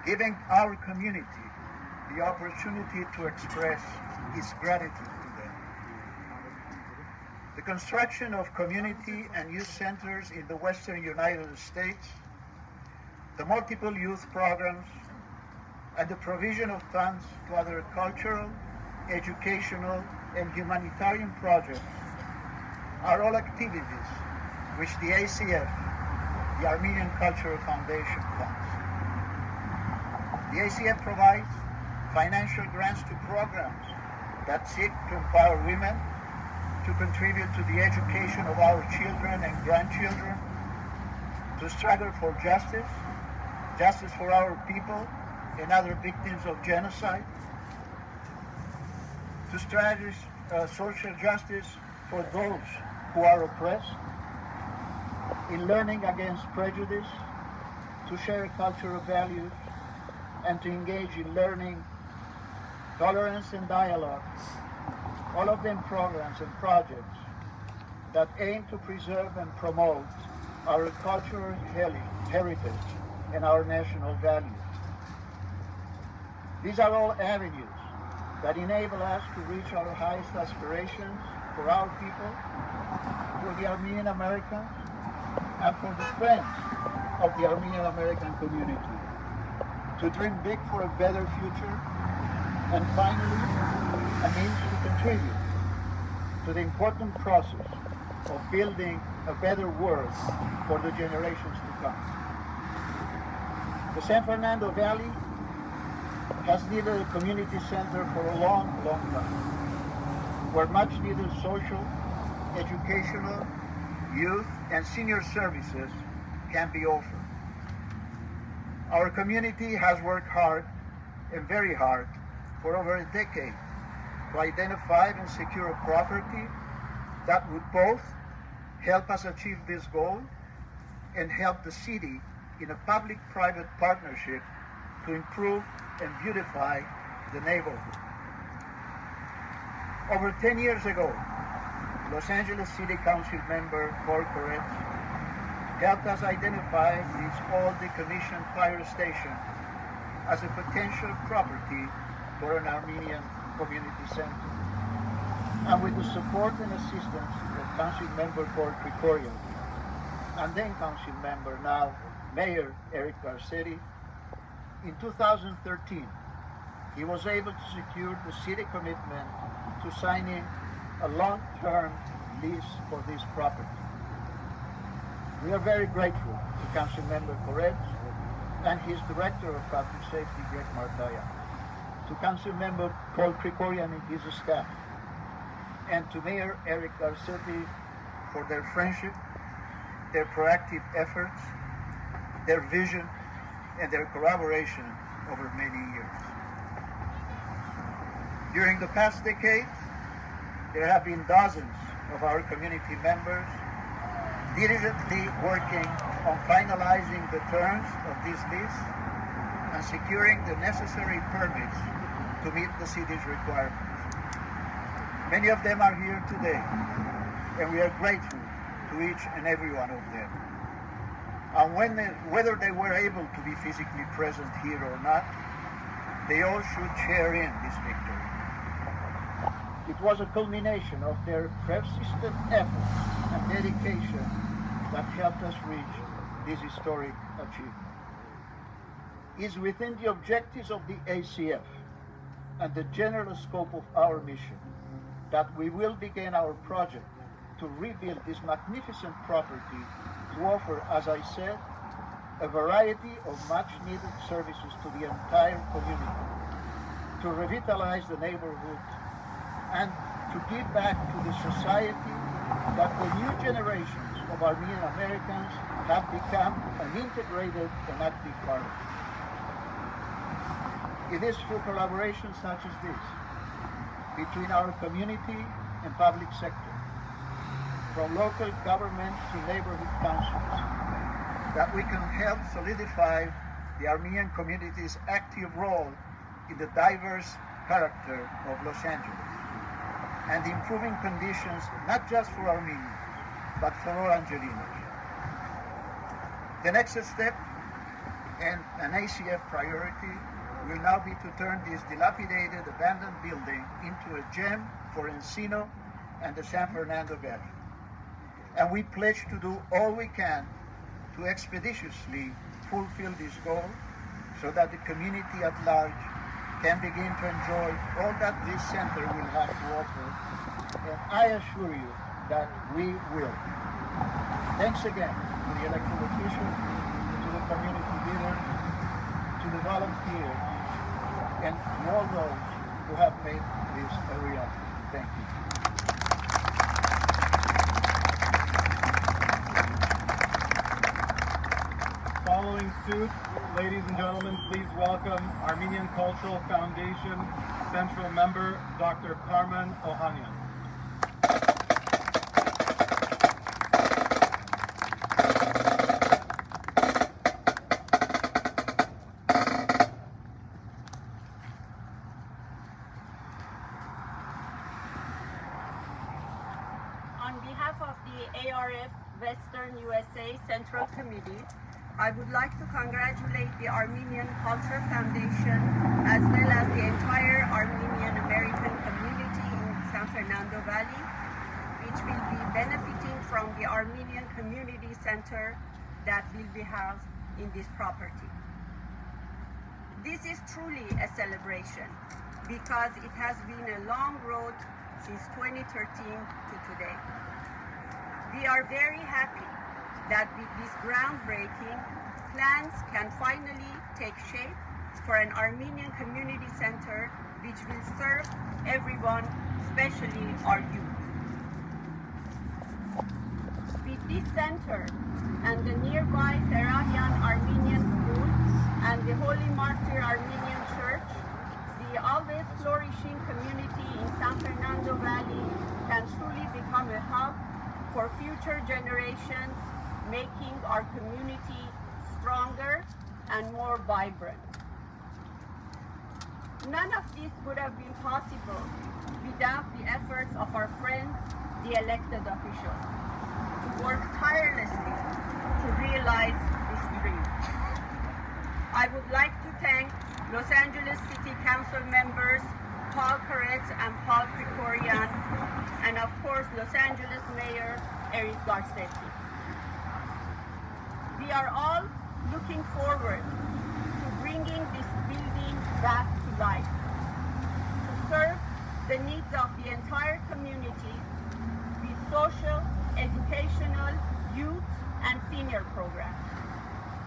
giving our community the opportunity to express its gratitude to them. The construction of community and youth centers in the Western United States, the multiple youth programs, and the provision of funds to other cultural, educational, and humanitarian projects are all activities which the ACF, the Armenian Cultural Foundation, funds. The ACF provides financial grants to programs that seek to empower women, to contribute to the education of our children and grandchildren, to struggle for justice, justice for our people and other victims of genocide, to strategize social justice for those who are oppressed, in learning against prejudice, to share cultural values, and to engage in learning, tolerance, and dialogue. All of them programs and projects that aim to preserve and promote our cultural heritage and our national values. These are all avenues that enable us to reach our highest aspirations for our people, for the Armenian Americans, and for the friends of the Armenian American community, to dream big for a better future, and finally, a means to contribute to the important process of building a better world for the generations to come. The San Fernando Valley has needed a community center for a long, long time, where much needed social, educational, youth, and senior services can be offered. Our community has worked hard, and very hard, for over a decade to identify and secure a property that would both help us achieve this goal and help the city in a public-private partnership to improve and beautify the neighborhood. Over 10 years ago, Los Angeles City Council member Paul Koretz helped us identify this old decommissioned fire station as a potential property for an Armenian community center. And with the support and assistance of Council member Paul Krikorian and then Council member, now Mayor Eric Garcetti, in 2013, he was able to secure the city commitment to signing a long-term lease for this property. We are very grateful to Council member Koretz and his Director of Public Safety, Greg Martaya, to Council member Paul Krikorian and his staff, and to Mayor Eric Garcetti for their friendship, their proactive efforts, their vision, and their collaboration over many years. During the past decade, there have been dozens of our community members diligently working on finalizing the terms of this lease and securing the necessary permits to meet the city's requirements. Many of them are here today, and we are grateful to each and every one of them. And whether they were able to be physically present here or not, they all should share in this victory. It was a culmination of their persistent efforts and dedication that helped us reach this historic achievement. It is within the objectives of the ACF and the general scope of our mission that we will begin our project to rebuild this magnificent property to offer, as I said, a variety of much-needed services to the entire community, to revitalize the neighborhood, and to give back to the society that the new generations of Armenian Americans have become an integrated and active part of. It is through collaboration such as this, between our community and public sector, from local government to neighborhood councils, that we can help solidify the Armenian community's active role in the diverse character of Los Angeles and improving conditions not just for Armenians, but for all Angelenos. The next step and an ACF priority will now be to turn this dilapidated, abandoned building into a gem for Encino and the San Fernando Valley. And we pledge to do all we can to expeditiously fulfill this goal so that the community at large can begin to enjoy all that this center will have to offer. And I assure you that we will. Thanks again to the elected officials, to the community leaders, to the volunteers, and to all those who have made this a reality. Thank you. Following suit, ladies and gentlemen, please welcome Armenian Cultural Foundation Central Member Dr. Carmen Ohanian. On behalf of the ARF Western USA Central Committee, I would like to congratulate the Armenian Culture Foundation as well as the entire Armenian American community in San Fernando Valley, which will be benefiting from the Armenian Community Center that will be housed in this property. This is truly a celebration because it has been a long road since 2013 to today. We are very happy that with this groundbreaking, plans can finally take shape for an Armenian community center which will serve everyone, especially our youth. With this center and the nearby Ferahian Armenian School and the Holy Martyr Armenian Church, the always flourishing community in San Fernando Valley can truly become a hub for future generations, making our community stronger and more vibrant. None of this would have been possible without the efforts of our friends, the elected officials, who worked tirelessly to realize this dream. I would like to thank Los Angeles City Council members Paul Koretz and Paul Krikorian, and of course Los Angeles Mayor Eric Garcetti. We are all looking forward to bringing this building back to life, to serve the needs of the entire community with social, educational, youth, and senior programs,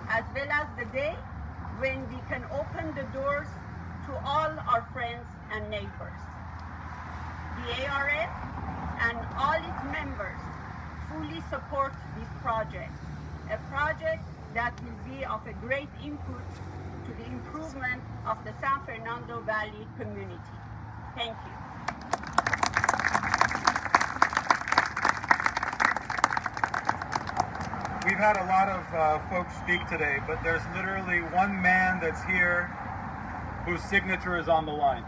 as well as the day when we can open the doors to all our friends and neighbors. The ARF and all its members fully support this project, a project that will be of a great input to the improvement of the San Fernando Valley community. Thank you. We've had a lot of folks speak today, but there's literally one man that's here whose signature is on the line.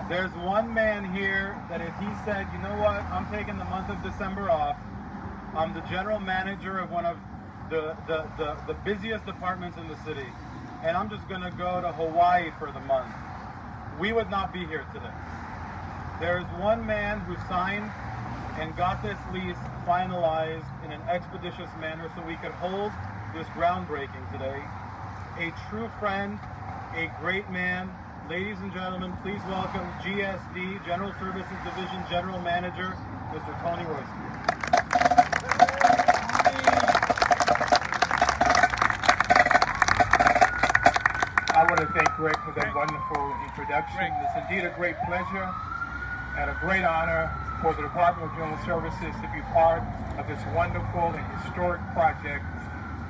There's one man here that if he said, you know what, I'm taking the month of December off, I'm the general manager of one of the busiest departments in the city, and I'm just gonna go to Hawaii for the month, we would not be here today. There's one man who signed and got this lease finalized in an expeditious manner so we could hold this groundbreaking today. A true friend, a great man. Ladies and gentlemen, please welcome GSD, General Services Division General Manager, Mr. Tony Royce. I want to thank Greg for that wonderful introduction. It's indeed a great pleasure and a great honor for the Department of General Services to be part of this wonderful and historic project,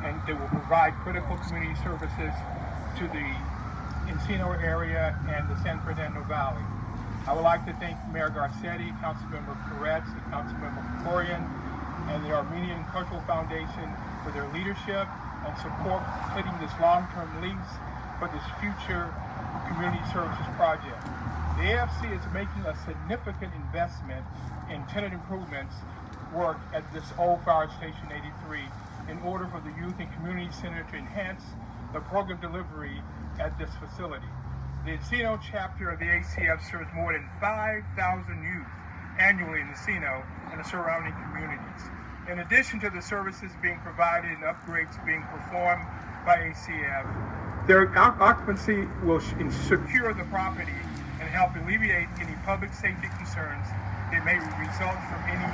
and that will provide critical community services to the Encino area and the San Fernando Valley. I would like to thank Mayor Garcetti, Councilmember Peretz, and Councilmember Krikorian, and the Armenian Cultural Foundation for their leadership and support completing this long-term lease for this future community services project. The AFC is making a significant investment in tenant improvements work at this old fire station 83 in order for the Youth and Community Center to enhance the program delivery at this facility. The Encino chapter of the ACF serves more than 5,000 youth annually in Encino and the surrounding communities. In addition to the services being provided and upgrades being performed by ACF, their occupancy will secure the property and help alleviate any public safety concerns that may result from any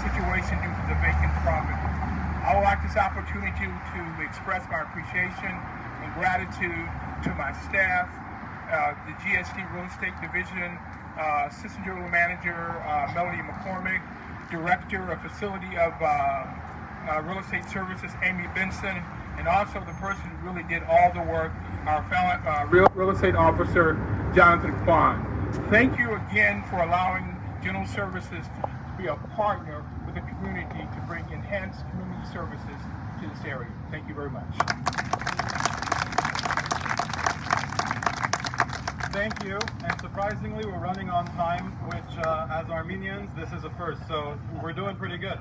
situation due to the vacant property. I would like this opportunity to express my appreciation and gratitude to my staff, the GSD Real Estate Division, Assistant General Manager Melody McCormick, Director of Facility of Real Estate Services Amy Benson, and also the person who really did all the work, our Real Estate Officer Jonathan Kwan. Thank you again for allowing General Services to be a partner with the community to bring enhanced community services to this area. Thank you very much. Thank you, and surprisingly we're running on time, which as Armenians, this is a first, so we're doing pretty good.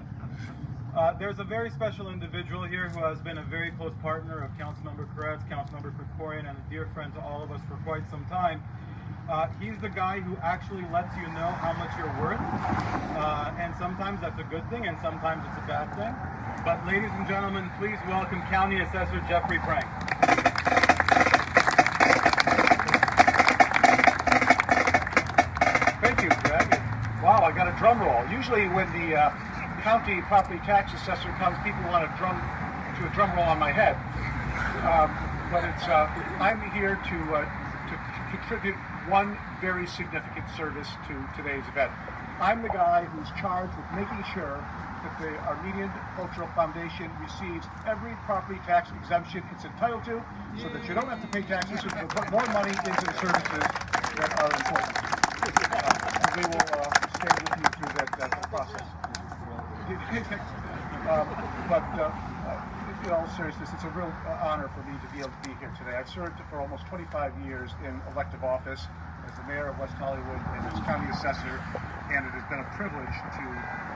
There's a very special individual here who has been a very close partner of Councilmember Peretz, Councilmember Krikorian, and a dear friend to all of us for quite some time. He's the guy who actually lets you know how much you're worth, and sometimes that's a good thing and sometimes it's a bad thing. But ladies and gentlemen, please welcome County Assessor Jeffrey Prank. Thank you, Greg. Wow, I got a drum roll. Usually when the county property tax assessor comes, people want to do a drum roll on my head. But it's I'm here to contribute one very significant service to today's event. I'm the guy who's charged with making sure that the Armenian Cultural Foundation receives every property tax exemption it's entitled to, so that you don't have to pay taxes, so you can put more money into the services that are important. We will stay with you through that process. But in all seriousness, it's a real honor for me to be able to be here today. I've served for almost 25 years in elective office as the mayor of West Hollywood and as county assessor, and it has been a privilege to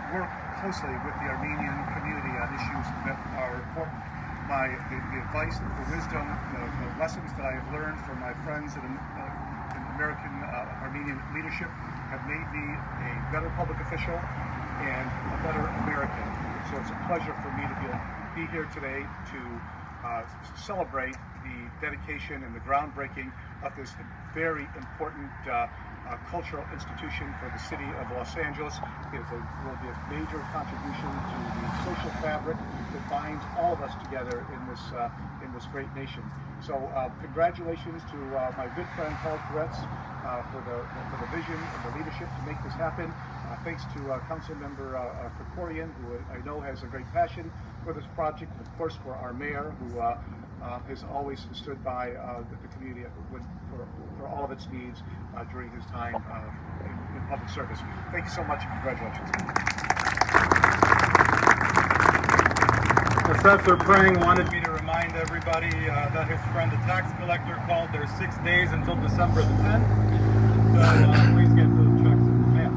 work closely with the Armenian community on issues that are important. The advice, the wisdom, the lessons that I have learned from my friends in American Armenian leadership have made me a better public official and a better American. So it's a pleasure for me to be here today to celebrate the dedication and the groundbreaking of this very important cultural institution for the city of Los Angeles. It will be a major contribution to the social fabric that binds all of us together in this great nation. So congratulations to my good friend Paul Peretz for the vision and the leadership to make this happen. Thanks to Councilmember Krikorian, who I know has a great passion for this project, and of course for our mayor, who has always stood by the community for all of its needs during his time in public service. Thank you so much, and congratulations. Assessor Prang wanted me to remind everybody that his friend the tax collector called. There's 6 days until December the 10th, so please get those checks in the mail.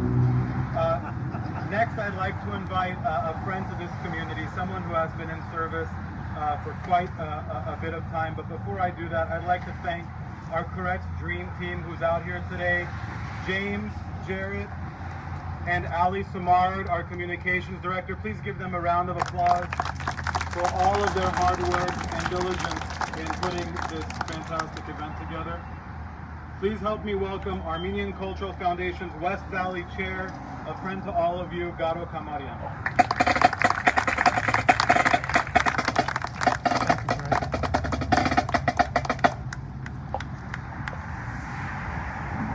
Next, I'd like to invite a friend to this community, someone who has been in service for quite a bit of time. But before I do that, I'd like to thank our Correct Dream Team who's out here today. James, Jared, and Ali Samard, our communications director. Please give them a round of applause for all of their hard work and diligence in putting this fantastic event together. Please help me welcome Armenian Cultural Foundation's West Valley Chair, a friend to all of you, Garo Kamarian.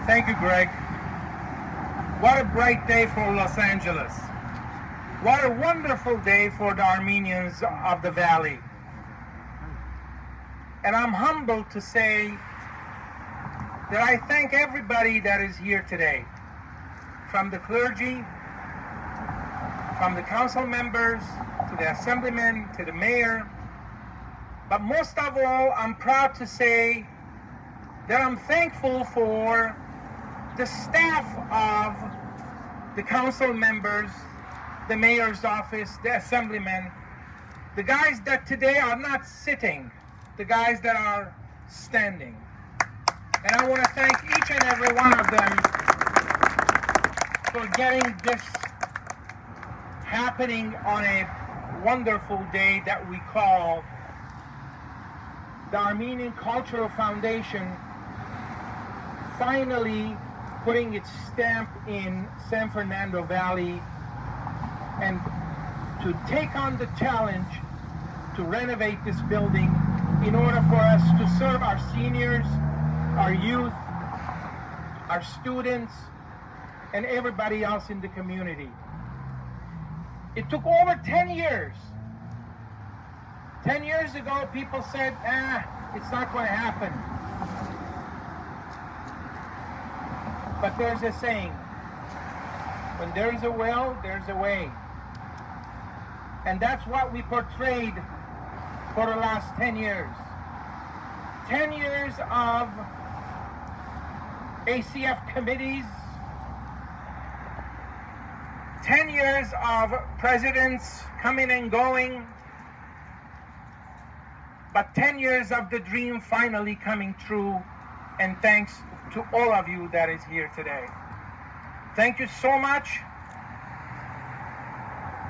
Thank you, Greg. What a bright day for Los Angeles. What a wonderful day for the Armenians of the Valley. And I'm humbled to say that I thank everybody that is here today, from the clergy, from the council members, to the assemblymen, to the mayor. But most of all, I'm proud to say that I'm thankful for the staff of the council members, the mayor's office, the assemblymen, the guys that today are not sitting, the guys that are standing. And I want to thank each and every one of them for getting this happening on a wonderful day that we call the Armenian Cultural Foundation finally putting its stamp in San Fernando Valley and to take on the challenge to renovate this building in order for us to serve our seniors, our youth, our students, and everybody else in the community. It took over 10 years. 10 years ago, people said, it's not going to happen. But there's a saying, when there's a will, there's a way. And that's what we portrayed for the last 10 years. 10 years of ACF committees, 10 years of presidents coming and going, but 10 years of the dream finally coming true, and thanks to all of you that is here today. Thank you so much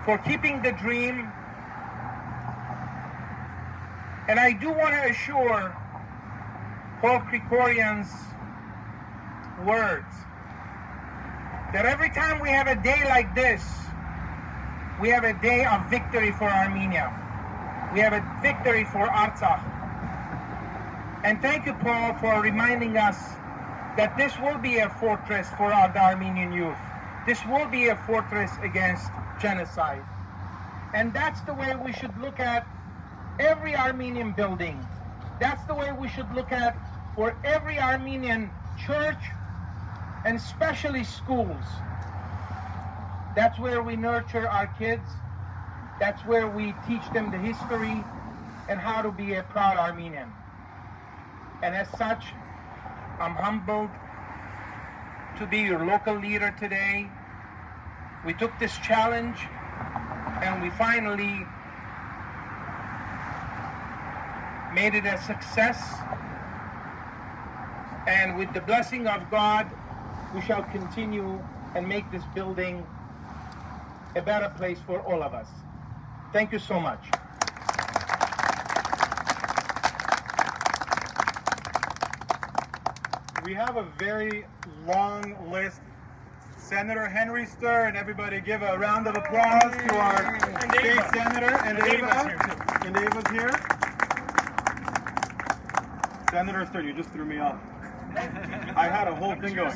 for keeping the dream. And I do want to assure Paul Krikorian's words that every time we have a day like this, we have a day of victory for Armenia. We have a victory for Artsakh. And thank you, Paul, for reminding us that this will be a fortress for the Armenian youth. This will be a fortress against genocide. And that's the way we should look at every Armenian building. That's the way we should look at for every Armenian church, and especially schools. That's where we nurture our kids. That's where we teach them the history and how to be a proud Armenian. And as such, I'm humbled to be your local leader today. We took this challenge and we finally made it a success. And with the blessing of God, we shall continue and make this building a better place for all of us. Thank you so much. We have a very long list. Senator Henry Stern, everybody give a round of applause to our state senator, and Ava's here. Senator Stern, you just threw me off. I had a whole thing going.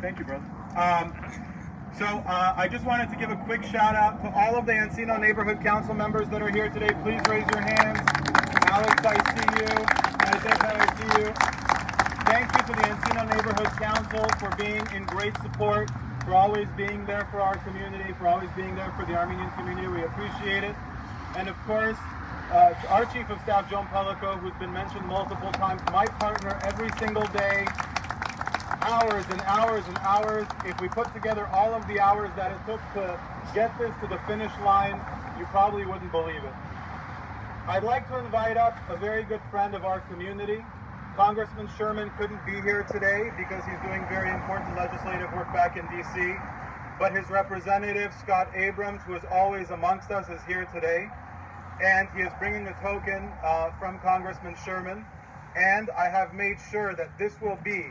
Thank you, brother. I just wanted to give a quick shout out to all of the Encino Neighborhood Council members that are here today. Please raise your hands. Alex, I see you. Nadezha, I see you. Thank you to the Encino Neighborhood Council for being in great support, for always being there for our community, for always being there for the Armenian community. We appreciate it. And of course, our Chief of Staff, John Pellico, who's been mentioned multiple times, my partner every single day, hours and hours and hours. If we put together all of the hours that it took to get this to the finish line, you probably wouldn't believe it. I'd like to invite up a very good friend of our community. Congressman Sherman couldn't be here today because he's doing very important legislative work back in DC, but his representative, Scott Abrams, who is always amongst us, is here today, and he is bringing a token from Congressman Sherman, and I have made sure that this will be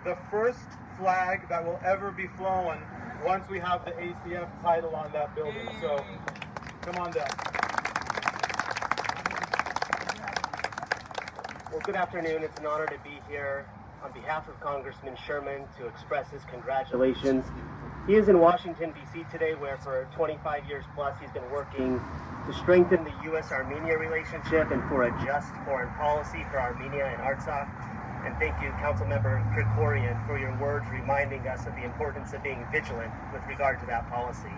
the first flag that will ever be flown once we have the ACF title on that building. So, come on down. Well, good afternoon. It's an honor to be here on behalf of Congressman Sherman to express his congratulations. He is in Washington, D.C. today, where for 25 years plus he's been working to strengthen the U.S.-Armenia relationship and for a just foreign policy for Armenia and Artsakh. And thank you, Councilmember Krikorian, for your words reminding us of the importance of being vigilant with regard to that policy.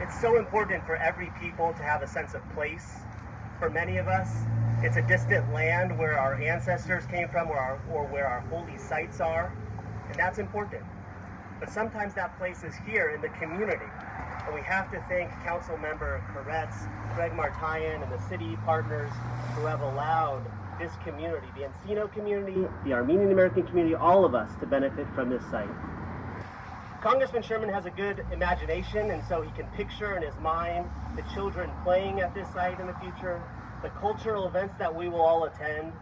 It's so important for every people to have a sense of place. For many of us, it's a distant land where our ancestors came from or where our holy sites are, and that's important. But sometimes that place is here in the community, and we have to thank Councilmember Koretz, Greg Martayan, and the city partners who have allowed this community, the Encino community, the Armenian American community, all of us to benefit from this site. Congressman Sherman has a good imagination, and so he can picture in his mind the children playing at this site in the future, the cultural events that we will all attend,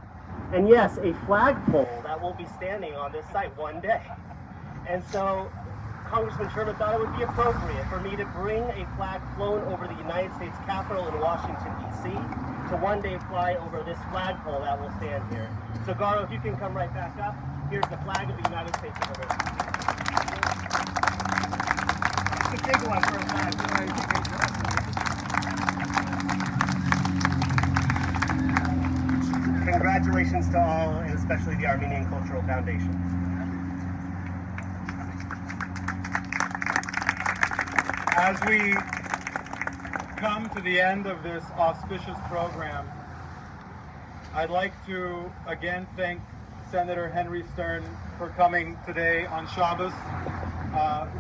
and yes, a flagpole that will be standing on this site one day. And so Congressman Sherman thought it would be appropriate for me to bring a flag flown over the United States Capitol in Washington, D.C., to one day fly over this flagpole that will stand here. So Garo, if you can come right back up, here's the flag of the United States of America. It's a big one for a flag. Congratulations to all, and especially the Armenian Cultural Foundation. As we come to the end of this auspicious program, I'd like to again thank Senator Henry Stern for coming today on Shabbos.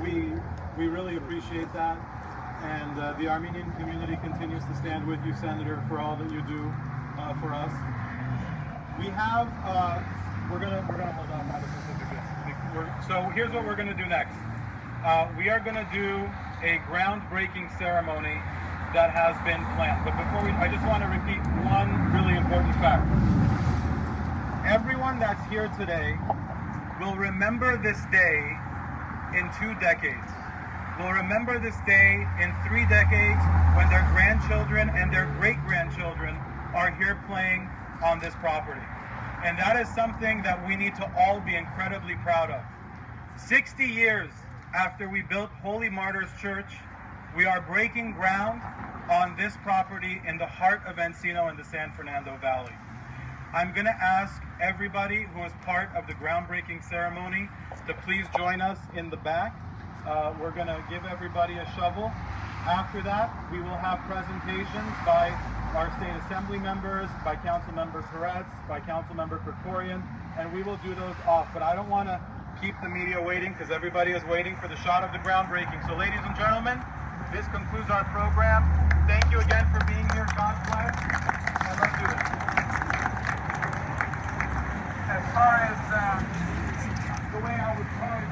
We really appreciate that, and the Armenian community continues to stand with you, Senator, for all that you do for us. We have we're gonna hold off on the certificates. So here's what we're gonna do next. We are gonna do a groundbreaking ceremony that has been planned. But before I just want to repeat one really important fact. Everyone that's here today will remember this day in 2 decades. Will remember this day in 3 decades when their grandchildren and their great-grandchildren are here playing on this property. And that is something that we need to all be incredibly proud of. 60 years after we built Holy Martyrs Church, we are breaking ground on this property in the heart of Encino in the San Fernando Valley. I'm going to ask everybody who is part of the groundbreaking ceremony to please join us in the back. We're going to give everybody a shovel. After that, we will have presentations by our state assembly members, by Council Member Koretz, by Council Member Krikorian, and we will do those off. But I don't want to keep the media waiting because everybody is waiting for the shot of the groundbreaking. So ladies and gentlemen, this concludes our program. Thank you again for being here. God bless. And let's do this. As far as the way I would call it,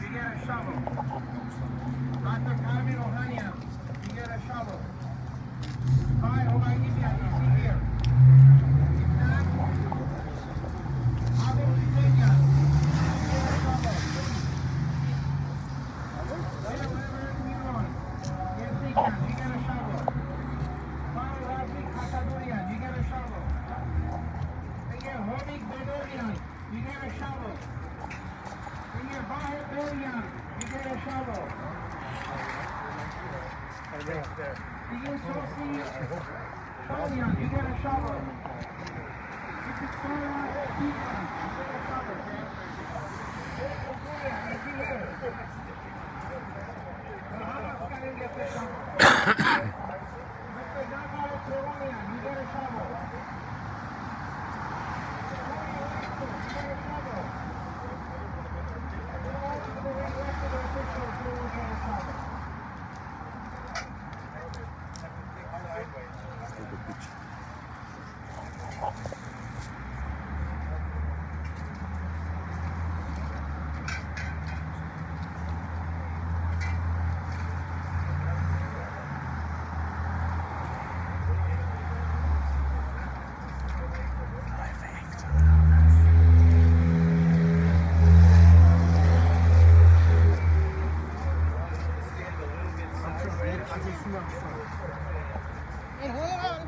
you get a shovel. Dr. Carmen Ohanian, you get a shovel. Hi, Ohanian, you see here. Okay, hold on.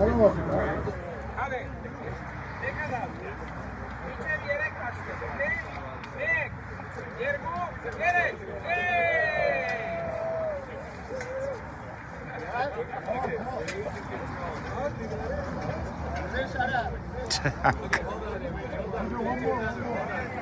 One more.